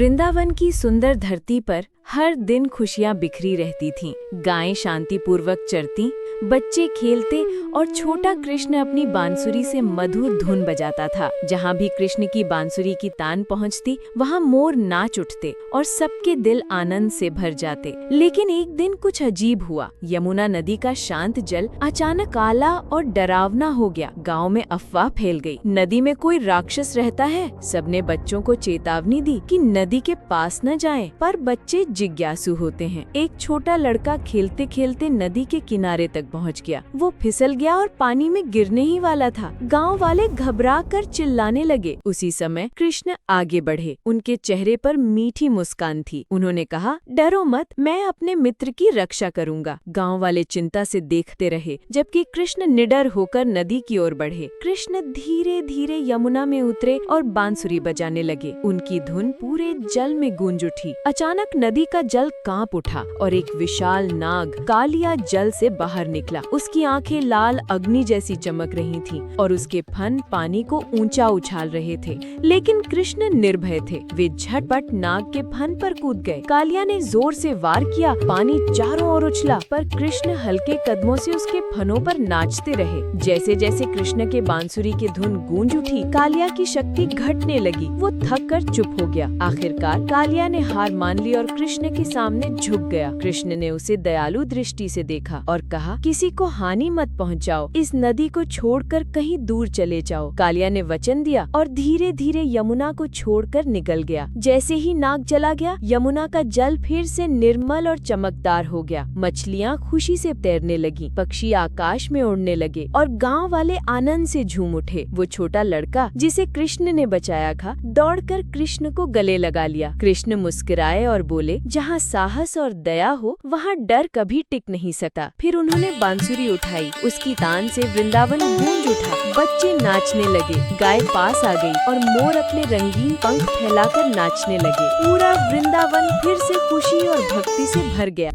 वृंदावन की सुंदर धरती पर हर दिन खुशियां बिखरी रहती थीं। गायें शांतिपूर्वक चरती, बच्चे खेलते और छोटा कृष्ण अपनी बांसुरी से मधुर धुन बजाता था। जहाँ भी कृष्ण की बांसुरी की तान पहुँचती, वहाँ मोर नाच उठते और सबके दिल आनंद से भर जाते। लेकिन एक दिन कुछ अजीब हुआ। यमुना नदी का शांत जल अचानक काला और डरावना हो गया। गाँव में अफवाह फैल गई, नदी में कोई राक्षस रहता है। सबने बच्चों को चेतावनी दी कि नदी के पास न जाएं, पर बच्चे जिज्ञासु होते हैं। एक छोटा लड़का खेलते खेलते नदी के किनारे तक पहुंच गया। वो फिसल गया और पानी में गिरने ही वाला था। गांव वाले घबरा कर चिल्लाने लगे। उसी समय कृष्ण आगे बढ़े। उनके चेहरे पर मीठी मुस्कान थी। उन्होंने कहा, डरो मत, मैं अपने मित्र की रक्षा करूंगा। गांव वाले चिंता से देखते रहे, जबकि कृष्ण निडर होकर नदी की ओर बढ़े। कृष्ण धीरे धीरे यमुना में उतरे और बांसुरी बजाने लगे। उनकी धुन पूरे जल में गूंज उठी। अचानक नदी का जल कांप उठा और एक विशाल नाग कालिया जल से बाहर निकला। उसकी आंखें लाल अग्नि जैसी चमक रही थीं और उसके फन पानी को ऊंचा उछाल रहे थे। लेकिन कृष्ण निर्भय थे। वे झटपट नाग के फन पर कूद गए। कालिया ने जोर से वार किया, पानी चारों ओर उछला, पर कृष्ण हल्के कदमों से उसके फनों पर नाचते रहे। जैसे जैसे कृष्ण के बांसुरी की धुन गूंज उठी, कालिया की शक्ति घटने लगी। वो थक कर चुप हो गया। आखिरकार कालिया ने हार मान ली और कृष्ण के सामने झुक गया। कृष्ण ने उसे दयालु दृष्टि से देखा और कहा, किसी को हानि मत पहुंचाओ, इस नदी को छोड़कर कहीं दूर चले जाओ। कालिया ने वचन दिया और धीरे धीरे यमुना को छोड़कर निकल गया। जैसे ही नाग चला गया, यमुना का जल फिर से निर्मल और चमकदार हो गया। मछलियाँ खुशी से तैरने लगी, पक्षी आकाश में उड़ने लगे और गाँव वाले आनंद से झूम उठे। वो छोटा लड़का जिसे कृष्ण ने बचाया था, दौड़कर कृष्ण को गले लगा लिया। कृष्ण मुस्कुराए और बोले, जहाँ साहस और दया हो, वहाँ डर कभी टिक नहीं सकता। फिर उन्होंने बांसुरी उठाई। उसकी तान से वृंदावन गूंज उठा। बच्चे नाचने लगे, गाय पास आ गई और मोर अपने रंगीन पंख फैलाकर नाचने लगे। पूरा वृंदावन फिर से खुशी और भक्ति से भर गया।